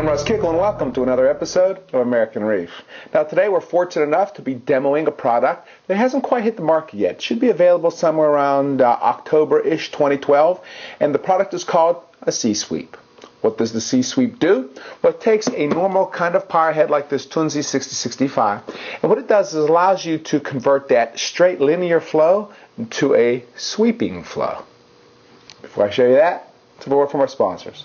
I'm Russ Kickle, and welcome to another episode of American Reef. Now today we're fortunate enough to be demoing a product that hasn't quite hit the market yet. It should be available somewhere around October-ish 2012, and the product is called a Sea Sweep. What does the Sea Sweep do? Well, it takes a normal kind of power head like this Tunzi 6065, and what it does is it allows you to convert that straight linear flow to a sweeping flow. Before I show you that, let's have a word from our sponsors.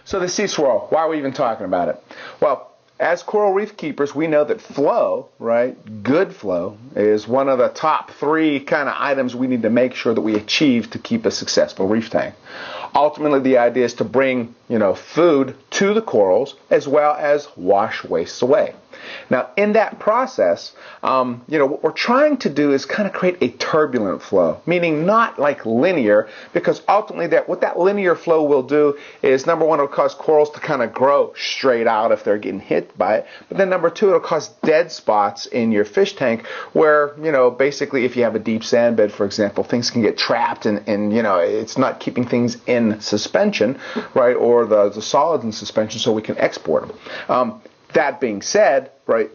So the sea swirl, why are we even talking about it? Well, as coral reef keepers, we know that flow, right, good flow, is one of the top three kind of items we need to make sure that we achieve to keep a successful reef tank. Ultimately, the idea is to bring, food to the corals as well as wash wastes away. Now, in that process, what we're trying to do is kind of create a turbulent flow, meaning not like linear, because ultimately what that linear flow will do is, number one, it'll cause corals to kind of grow straight out if they're getting hit by it, but then number two, it'll cause dead spots in your fish tank where, basically if you have a deep sand bed, for example, things can get trapped and it's not keeping things in suspension, right, or the solids in suspension so we can export them. That being said, right,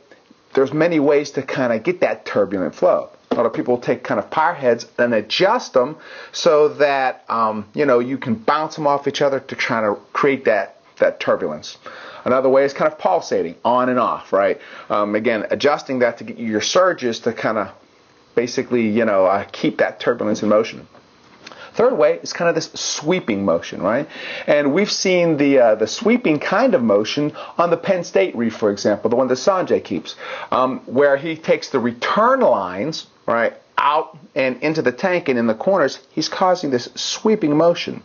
there's many ways to kind of get that turbulent flow. A lot of people take kind of power heads and adjust them so that, you can bounce them off each other to try to create that turbulence. Another way is kind of pulsating on and off, right? Again, adjusting that to get your surges to kind of basically, keep that turbulence in motion. Third way is kind of this sweeping motion, right? And we've seen the sweeping kind of motion on the Penn State reef, for example, the one that Sanjay keeps, where he takes the return lines, right, out and into the tank, and in the corners, he's causing this sweeping motion.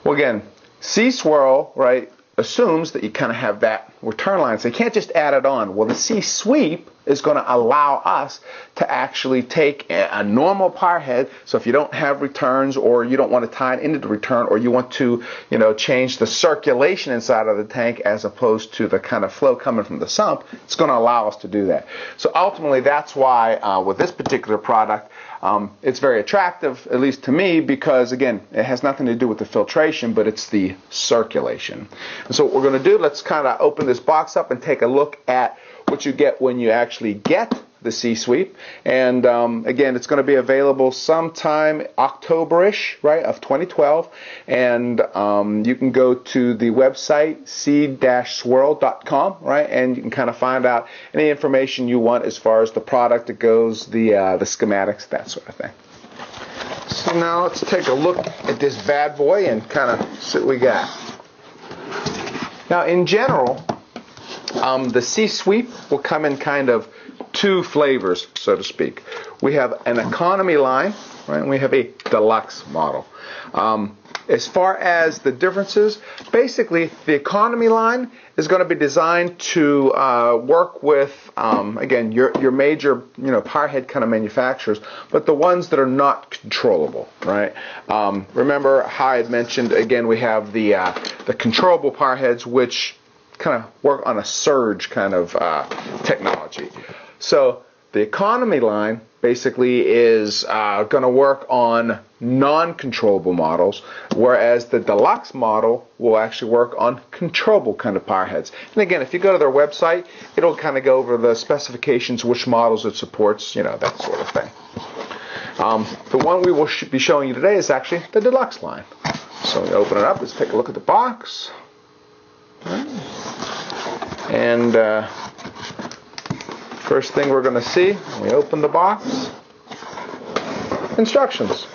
Well, again, sea swirl, right, assumes that you kind of have that return line, so you can't just add it on. Well, the sea sweep is going to allow us to actually take a normal power head. So if you don't have returns, or you don't want to tie it into the return, or you want to, change the circulation inside of the tank as opposed to the kind of flow coming from the sump, it's going to allow us to do that. So ultimately, that's why with this particular product, it's very attractive, at least to me, because again, it has nothing to do with the filtration, but it's the circulation. And so what we're going to do, let's kind of open this box up and take a look at what you get when you actually get the Sea Sweep. And again, it's going to be available sometime October-ish, right, of 2012. And you can go to the website sea-swirl.com, right, and you can kind of find out any information you want as far as the product that goes, the schematics, that sort of thing. So now let's take a look at this bad boy and kind of see what we got. Now, in general, the Sea Sweep will come in kind of two flavors, so to speak. We have an economy line, right, and we have a deluxe model. As far as the differences, basically the economy line is going to be designed to work with, again, your major, power head kind of manufacturers, but the ones that are not controllable, right? Remember how I had mentioned, again, we have the controllable power heads, which kind of work on a surge kind of technology. So the economy line basically is going to work on non-controllable models, whereas the deluxe model will actually work on controllable kind of power heads. And again, if you go to their website, it'll kind of go over the specifications, which models it supports, that sort of thing. The one we will be showing you today is actually the deluxe line. So we open it up, let's take a look at the box. And first thing we're going to see when we open the box, instructions.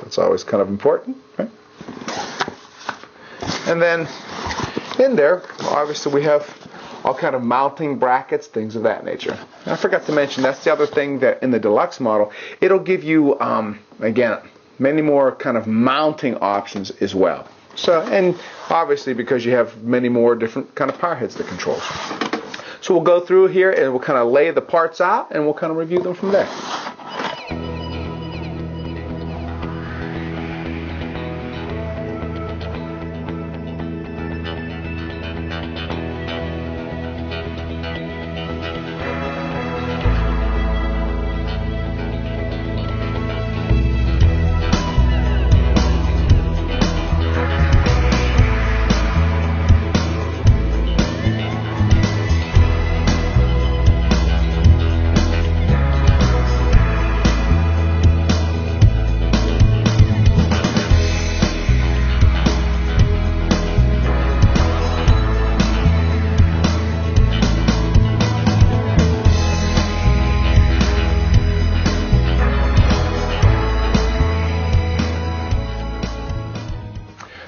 That's always kind of important, right? And then in there, obviously we have all kind of mounting brackets, things of that nature. And I forgot to mention, that's the other thing, that in the deluxe model, it'll give you, again, many more kind of mounting options as well. So, and obviously because you have many more different kind of power heads to control. So we'll go through here and we'll kind of lay the parts out and we'll kind of review them from there.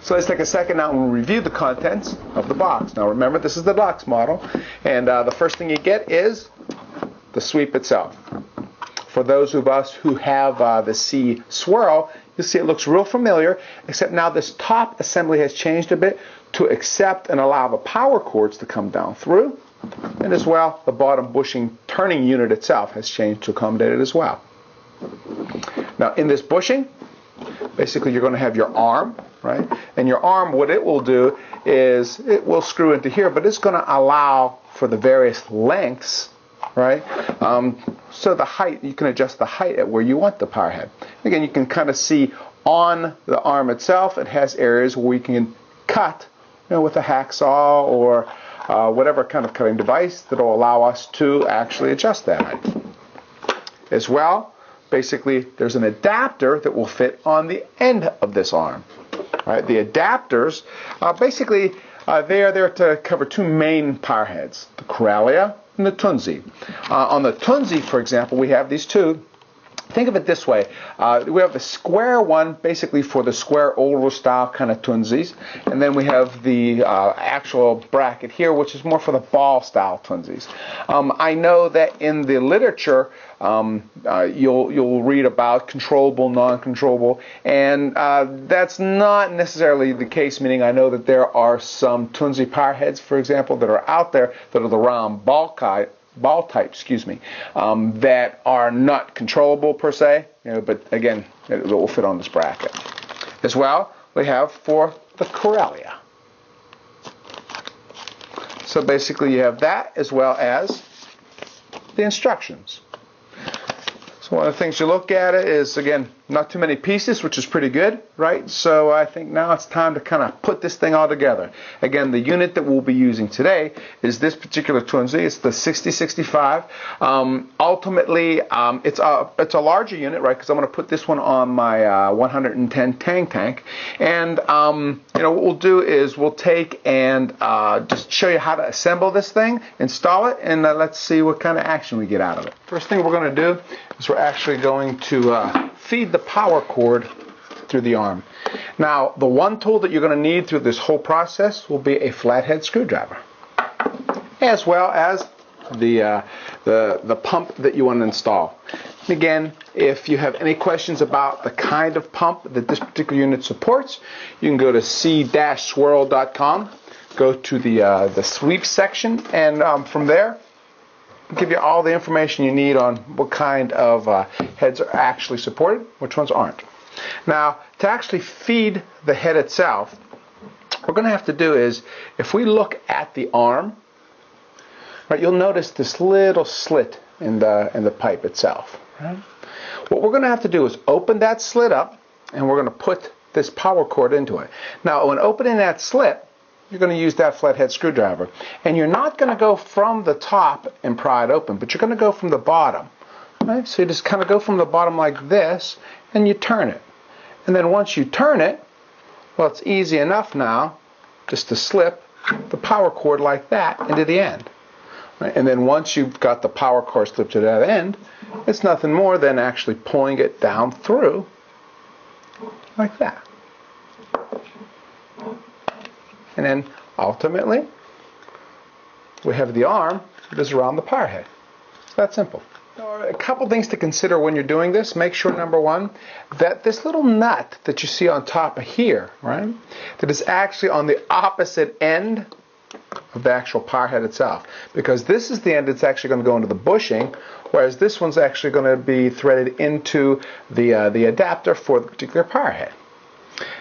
So let's take a second now and review the contents of the box. Now remember, this is the box model, and the first thing you get is the sweep itself. For those of us who have the Sea Swirl, you'll see it looks real familiar, except now this top assembly has changed a bit to accept and allow the power cords to come down through, and as well the bottom bushing turning unit itself has changed to accommodate it as well. Now in this bushing, basically you're going to have your arm, right? And your arm, what it will do is it will screw into here, but it's going to allow for the various lengths, right? So the height, you can adjust the height at where you want the power head. Again, you can kind of see on the arm itself, it has areas where we can cut, with a hacksaw or whatever kind of cutting device that will allow us to actually adjust that height. As well, basically, there's an adapter that will fit on the end of this arm. Right? The adapters, basically, they are there to cover two main power heads, the Corellia and the Tunzi. On the Tunzi, for example, we have these two. Think of it this way. We have the square one, basically for the square oval style kind of Tunzis, and then we have the actual bracket here, which is more for the ball style Tunzis. I know that in the literature, you'll read about controllable, non-controllable, and that's not necessarily the case, meaning I know that there are some Tunzi power heads, for example, that are out there that are the round ball type, that are not controllable per se, but again, it will fit on this bracket. As well, we have for the Corellia. So basically you have that as well as the instructions. So one of the things you look at it is, again, not too many pieces, which is pretty good, right? So I think now it's time to kind of put this thing all together. Again, the unit that we'll be using today is this particular Tunzi. It's the 6065. Ultimately, it's a larger unit, right? Because I'm going to put this one on my 110 tank. And what we'll do is we'll take and just show you how to assemble this thing, install it, and let's see what kind of action we get out of it. First thing we're going to do is we're actually going to feed the power cord through the arm. Now, the one tool that you're going to need through this whole process will be a flathead screwdriver, as well as the pump that you want to install. Again, if you have any questions about the kind of pump that this particular unit supports, you can go to sea-swirl.com, go to the sweep section, and from there, give you all the information you need on what kind of heads are actually supported, which ones aren't. Now, to actually feed the head itself, what we're going to have to do is, if we look at the arm, right, you'll notice this little slit in the pipe itself. Right? What we're going to have to do is open that slit up, and we're going to put this power cord into it. Now, when opening that slit, you're going to use that flathead screwdriver. And you're not going to go from the top and pry it open, but you're going to go from the bottom. Right? So you just kind of go from the bottom like this, and you turn it. And then once you turn it, well, it's easy enough now just to slip the power cord like that into the end. Right? And then once you've got the power cord slipped to that end, it's nothing more than actually pulling it down through like that. And then ultimately, we have the arm that is around the power head. It's that simple. A couple things to consider when you're doing this. Make sure, number one, that this little nut that you see on top of here, right, that is actually on the opposite end of the actual power head itself. Because this is the end that's actually going to go into the bushing, whereas this one's actually going to be threaded into the adapter for the particular power head.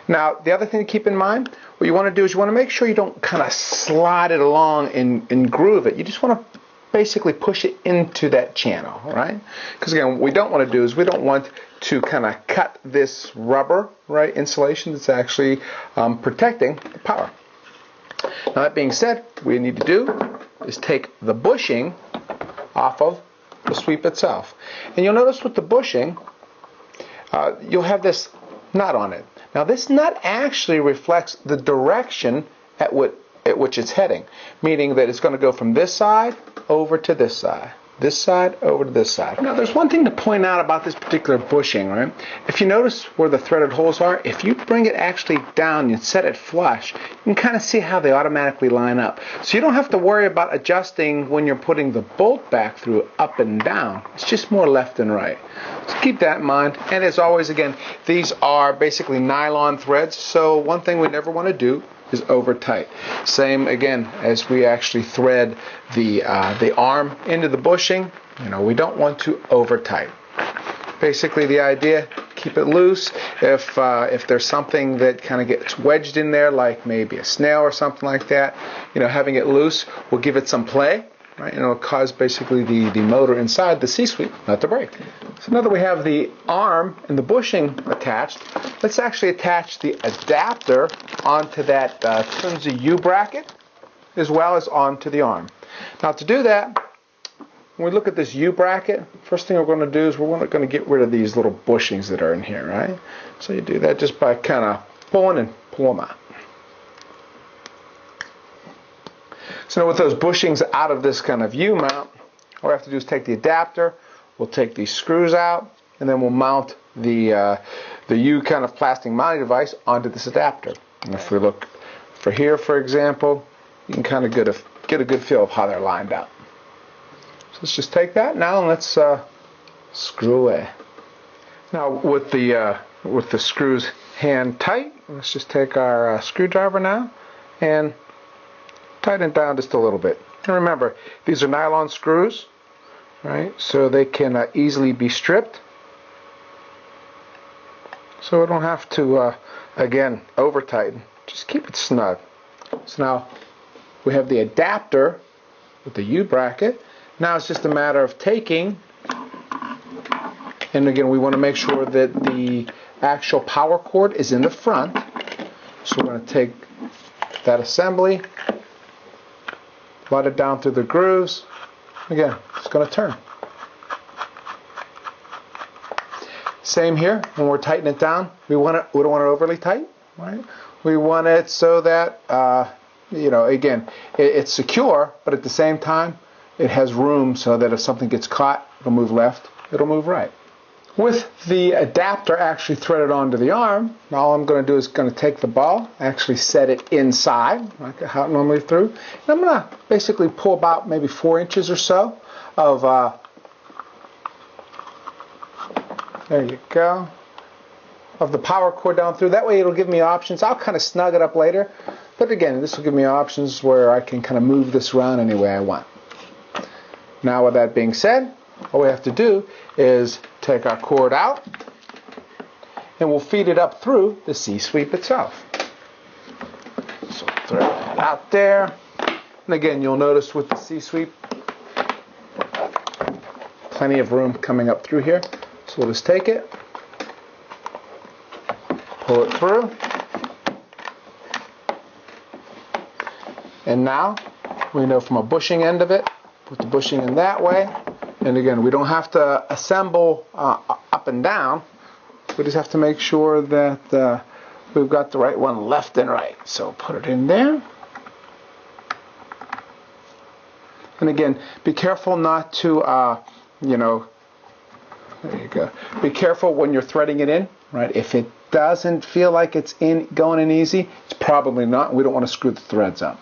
Now, the other thing to keep in mind, what you want to do is you want to make sure you don't kind of slide it along and groove it. You just want to basically push it into that channel, right? Because again, what we don't want to do is we don't want to kind of cut this rubber, right, insulation that's actually protecting the power. Now, that being said, what we need to do is take the bushing off of the sweep itself. And you'll notice with the bushing, you'll have this nut on it. Now, this nut actually reflects the direction at which it's heading, meaning that it's going to go from this side over to this side. this side over to this side. Now there's one thing to point out about this particular bushing, right? If you notice where the threaded holes are, if you bring it actually down and set it flush, you can kind of see how they automatically line up. So you don't have to worry about adjusting when you're putting the bolt back through up and down. It's just more left and right. So keep that in mind. And as always, again, these are basically nylon threads, so one thing we never want to do is over tight. Same again as we actually thread the arm into the bushing. You know, we don't want to over tight. Basically the idea, keep it loose. If there's something that kind of gets wedged in there, like maybe a snail or something like that, you know, having it loose will give it some play, right? And it'll cause basically the motor inside the C-sweep not to break. So now that we have the arm and the bushing attached, let's actually attach the adapter onto that Tunzi U-bracket as well as onto the arm. Now to do that, when we look at this U-bracket, first thing we're going to do is we're going to get rid of these little bushings that are in here, right? So you do that just by kind of pulling and pull them out. So now with those bushings out of this kind of U-mount, all we have to do is take the adapter, we'll take these screws out, and then we'll mount the U kind of plastic mounting device onto this adapter. And if we look for here, for example, you can kind of get a good feel of how they're lined up. So let's just take that now and let's screw away. Now with the screws hand tight, let's just take our screwdriver now and tighten it down just a little bit. And remember, these are nylon screws, right? So they can easily be stripped. So we don't have to, again, over tighten. Just keep it snug. So now we have the adapter with the U-bracket. Now it's just a matter of taking, and again, we want to make sure that the actual power cord is in the front. So we're going to take that assembly, let it down through the grooves. Again, it's going to turn. Same here, when we're tightening it down, we don't want it overly tight, right? We want it so that, you know, again, it's secure, but at the same time, it has room so that if something gets caught, it'll move left, it'll move right. With the adapter actually threaded onto the arm, now all I'm going to do is going to take the ball, actually set it inside, like how it normally through, and I'm going to basically pull about maybe 4 inches or so of, there you go, of the power cord down through. That way it'll give me options. I'll kind of snug it up later, but again, this will give me options where I can kind of move this around any way I want. Now with that being said, all we have to do is take our cord out and we'll feed it up through the C-sweep itself. So throw that out there. And again, you'll notice with the C-sweep, plenty of room coming up through here. So we'll just take it, pull it through, and now we know from a bushing end of it, put the bushing in that way. And again, we don't have to assemble up and down. We just have to make sure that we've got the right one left and right. So put it in there. And again, be careful not to, you know, there you go. Be careful when you're threading it in, right? If it doesn't feel like it's going in easy, it's probably not. We don't want to screw the threads up.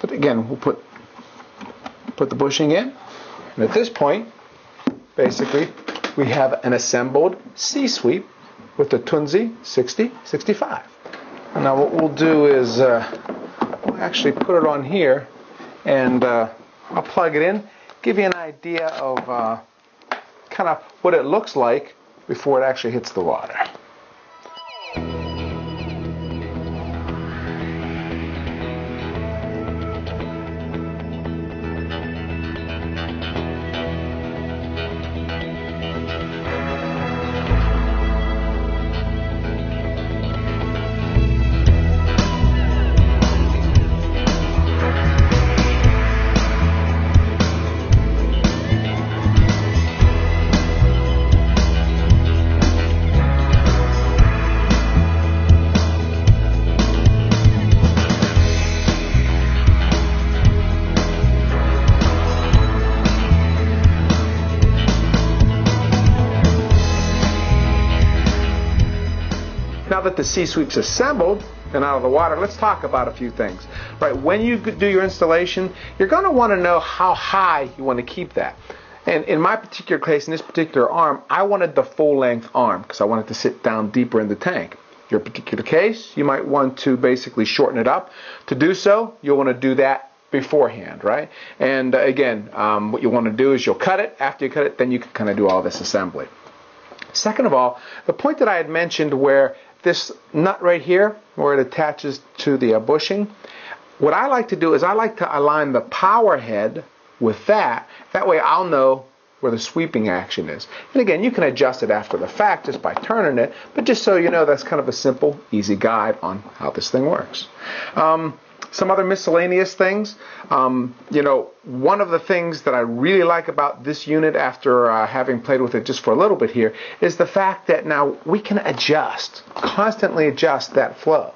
But again, we'll put the bushing in. And at this point, basically, we have an assembled C-sweep with the Tunzi 6065. And now what we'll do is we'll actually put it on here, and I'll plug it in, give you an idea of kind of what it looks like before it actually hits the water. Now that the C-sweep's assembled and out of the water, let's talk about a few things. Right, when you do your installation, you're going to want to know how high you want to keep that. And in my particular case, in this particular arm, I wanted the full-length arm because I wanted to sit down deeper in the tank. Your particular case, you might want to basically shorten it up. To do so, you'll want to do that beforehand, right? And again, what you want to do is you'll cut it. After you cut it, then you can kind of do all this assembly. Second of all, the point that I had mentioned where this nut right here, where it attaches to the bushing, what I like to do is I like to align the power head with that. That way I'll know where the sweeping action is. And again, you can adjust it after the fact just by turning it, but just so you know, that's kind of a simple, easy guide on how this thing works. Some other miscellaneous things. You know, one of the things that I really like about this unit after having played with it just for a little bit here is the fact that now we can constantly adjust that flow.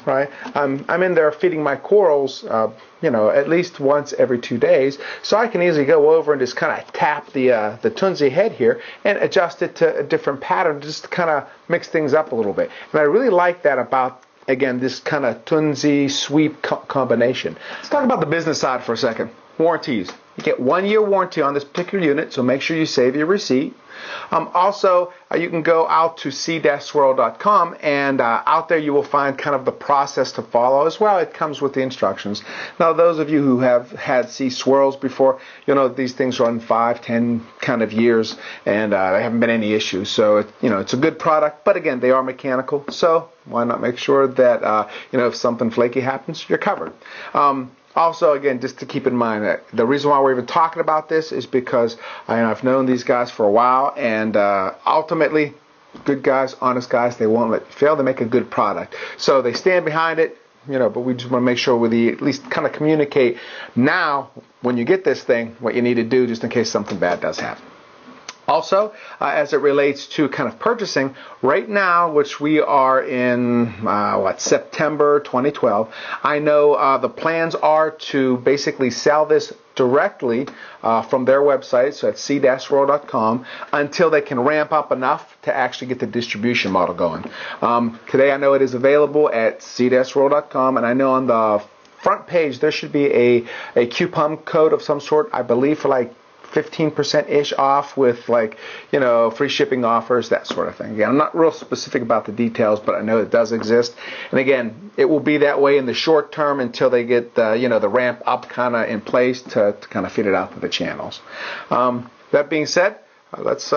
Right, I'm in there feeding my corals, you know, at least once every 2 days, so I can easily go over and just kind of tap the Tunzi head here and adjust it to a different pattern, just to kind of mix things up a little bit. And I really like that about, again, this kind of Tunzi sweep combination. Let's talk about the business side for a second. Warranties. You get 1 year warranty on this particular unit, so make sure you save your receipt. Also, you can go out to sea-swirl.com, and out there you will find kind of the process to follow as well. It comes with the instructions. Now, those of you who have had sea swirls before, you know these things run 5, 10 kind of years, and there haven't been any issues. So, you know, it's a good product, but again, they are mechanical, so why not make sure that, you know, if something flaky happens, you're covered. Also, again, just to keep in mind that the reason why we're even talking about this is because I've known these guys for a while, and ultimately, good guys, honest guys, they won't let you fail. They make a good product. So they stand behind it, you know, but we just want to make sure we at least kind of communicate now, when you get this thing, what you need to do just in case something bad does happen. Also, as it relates to kind of purchasing, right now, which we are in, September 2012, I know the plans are to basically sell this directly from their website, so at sea-swirl.com, until they can ramp up enough to actually get the distribution model going. Today, I know it is available at sea-swirl.com, and I know on the front page there should be a coupon code of some sort, I believe for like 15%-ish off with, like, you know, free shipping offers, that sort of thing. Again, I'm not real specific about the details, but I know it does exist. And again, it will be that way in the short term until they get you know, the ramp up kind of in place to kind of feed it out to the channels. That being said, let's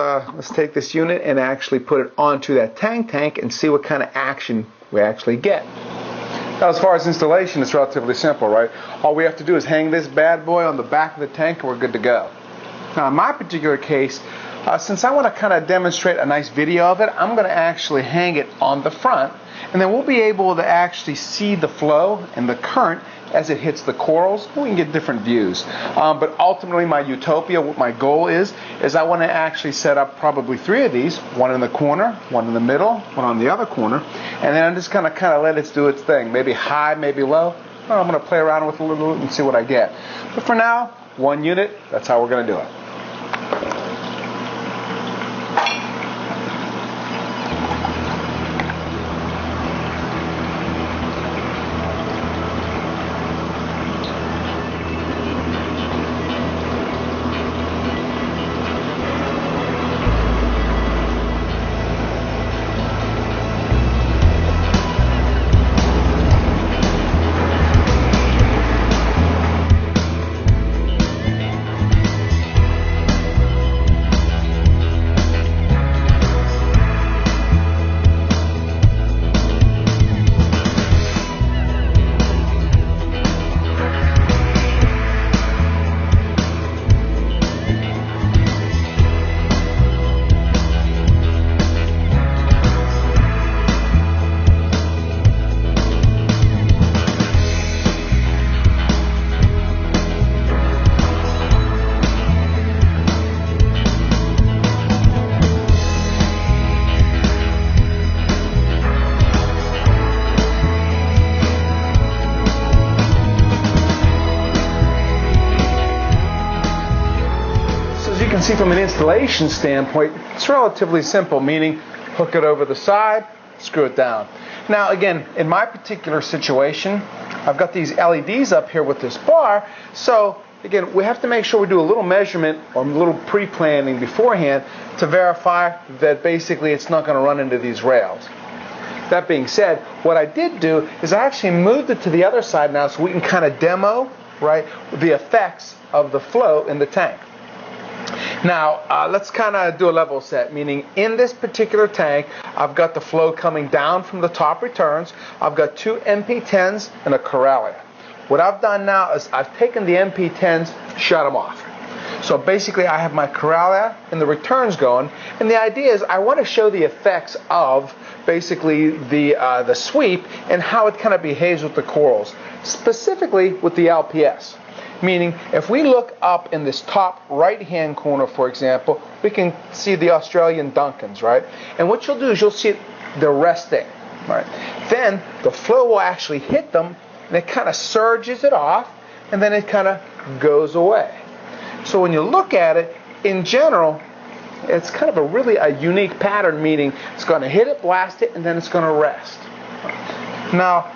take this unit and actually put it onto that tank and see what kind of action we actually get. Now, as far as installation, it's relatively simple, right? All we have to do is hang this bad boy on the back of the tank and we're good to go. Now, in my particular case, since I want to kind of demonstrate a nice video of it, I'm going to actually hang it on the front, and then we'll be able to actually see the flow and the current as it hits the corals. We can get different views. But ultimately, my utopia, what my goal is I want to actually set up probably 3 of these, one in the corner, one in the middle, one on the other corner, and then I'm just going to kind of let it do its thing. Maybe high, maybe low. Well, I'm going to play around with it a little and see what I get. But for now, 1 unit, that's how we're going to do it. See, from an installation standpoint, it's relatively simple, meaning hook it over the side, screw it down. Now again, in my particular situation, I've got these LEDs up here with this bar, so again, we have to make sure we do a little measurement or a little pre-planning beforehand to verify that basically it's not going to run into these rails. That being said, what I did do is I actually moved it to the other side now so we can kind of demo, right, the effects of the flow in the tank. Now, let's kind of do a level set, meaning in this particular tank, I've got the flow coming down from the top returns. I've got 2 MP10s and a Corellia. What I've done now is I've taken the MP10s, shut them off. So basically I have my Corellia and the returns going, and the idea is I want to show the effects of basically the sweep and how it kind of behaves with the corals, specifically with the LPS. Meaning, if we look up in this top right-hand corner, for example, we can see the Australian Duncans, right? And what you'll do is you'll see they're resting, right? Then the flow will actually hit them, and it kind of surges it off, and then it kind of goes away. So when you look at it, in general, it's kind of a unique pattern, meaning it's going to hit it, blast it, and then it's going to rest. Now,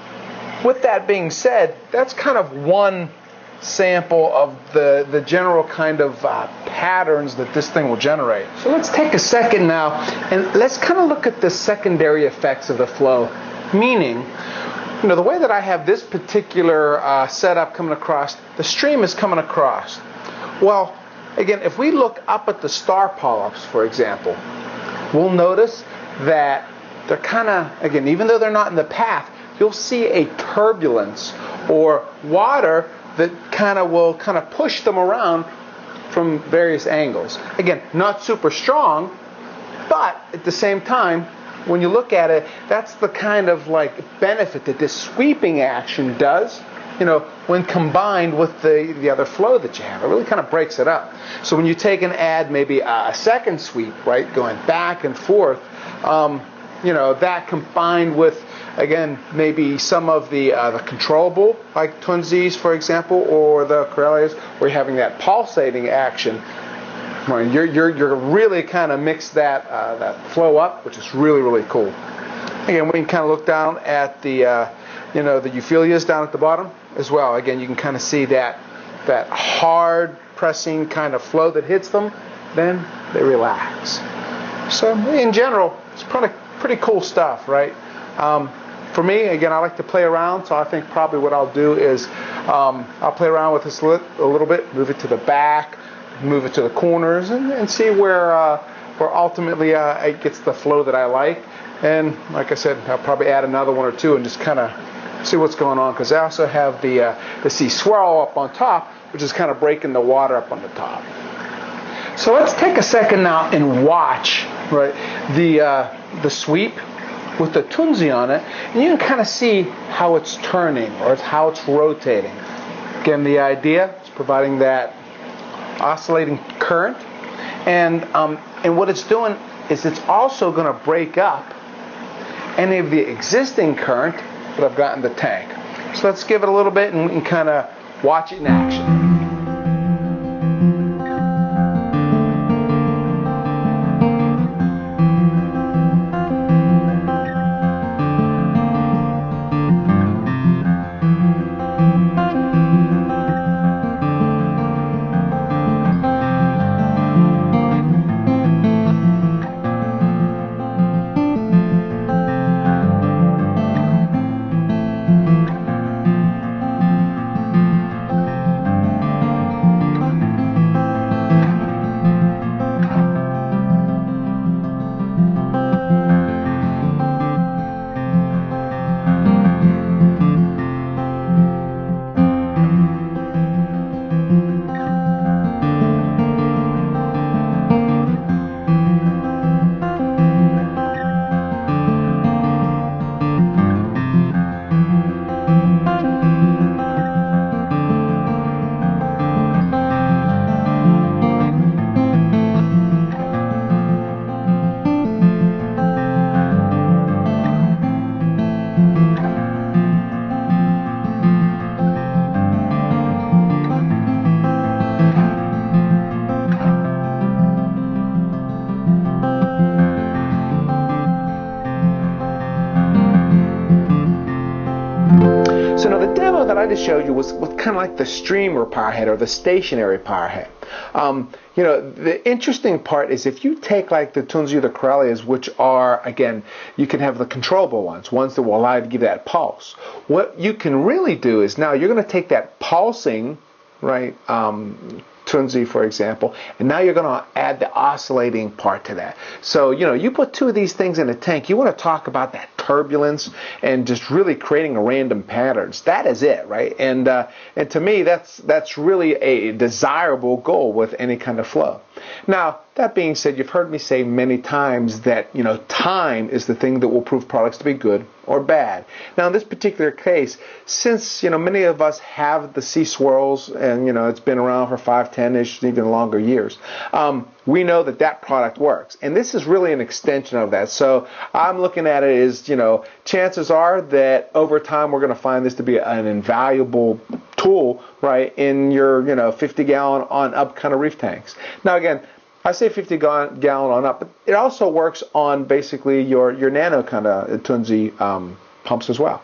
with that being said, that's kind of one sample of the general kind of patterns that this thing will generate. So let's take a second now and let's kind of look at the secondary effects of the flow. Meaning, you know, the way that I have this particular setup coming across, the stream is coming across. Well, again, if we look up at the star polyps, for example, we'll notice that they're kind of, again, even though they're not in the path, you'll see a turbulence or water that will push them around from various angles. Again, not super strong, but at the same time, when you look at it, that's the kind of benefit that this sweeping action does, you know, when combined with the other flow that you have. It really kind of breaks it up. So when you take and add maybe a second sweep, right, going back and forth, you know, that combined with, again, maybe some of the controllable, like twinsies, for example, or the Corellias, where you're having that pulsating action. You're really kind of mix that flow up, which is really, really cool. Again, we can kind of look down at the you know, the euphyllias down at the bottom as well. Again, you can kind of see that hard pressing kind of flow that hits them. Then they relax. So in general, it's pretty cool stuff, right? For me, again, I like to play around, so I think probably what I'll do is I'll play around with this a little bit, move it to the back, move it to the corners, and see where ultimately it gets the flow that I like. And like I said, I'll probably add another one or two and just kind of see what's going on, because I also have the sea swirl up on top, which is kind of breaking the water up on the top. So let's take a second now and watch, right, the sweep with the tunzi on it, and you can kind of see how it's turning or how it's rotating. Again, the idea is providing that oscillating current, and what it's doing is it's also going to break up any of the existing current that I've got in the tank. So let's give it a little bit and we can kind of watch it in action. I just showed you was kind of like the streamer power head or the stationary power head. You know, the interesting part is if you take like the Tunzi or the Corellias, which are, again, you can have the controllable ones that will allow you to give that pulse. What you can really do is now you're going to take that pulsing, right, Tunzi, for example, and now you're going to add the oscillating part to that. So, you know, you put two of these things in a tank, you want to talk about that turbulence and just really creating a random patterns. That is it, right? And to me, that's really a desirable goal with any kind of flow. Now, that being said, you've heard me say many times that, you know, time is the thing that will prove products to be good or bad. Now, in this particular case, since, you know, many of us have the sea swirls and, you know, it's been around for 5, 10-ish, even longer years, we know that that product works. And this is really an extension of that. So I'm looking at it as, you know, chances are that over time we're going to find this to be an invaluable tool, right, in your, you know, 50-gallon on up kind of reef tanks. Now, again, I say 50-gallon on up, but it also works on basically your nano kind of Tunzi pumps as well.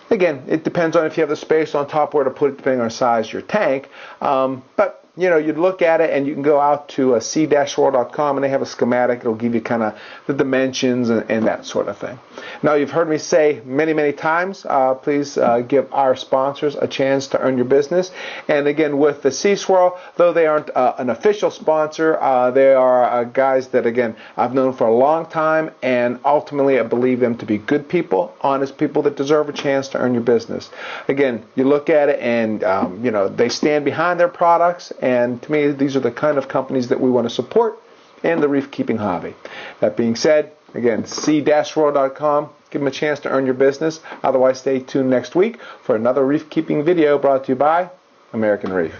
Again, it depends on if you have the space on top where to put it, depending on the size of your tank. But you know, you'd look at it and you can go out to c-swirl.com and they have a schematic. It'll give you kind of the dimensions and that sort of thing. Now, you've heard me say many, many times, please give our sponsors a chance to earn your business. And again, with the Sea Swirl, though they aren't an official sponsor, they are guys that, again, I've known for a long time, and ultimately I believe them to be good people, honest people that deserve a chance to earn your business. Again, you look at it and, you know, they stand behind their products. And to me, these are the kind of companies that we want to support in the reef keeping hobby. That being said, again, c-swirl.com. Give them a chance to earn your business. Otherwise, stay tuned next week for another reef keeping video brought to you by American Reef.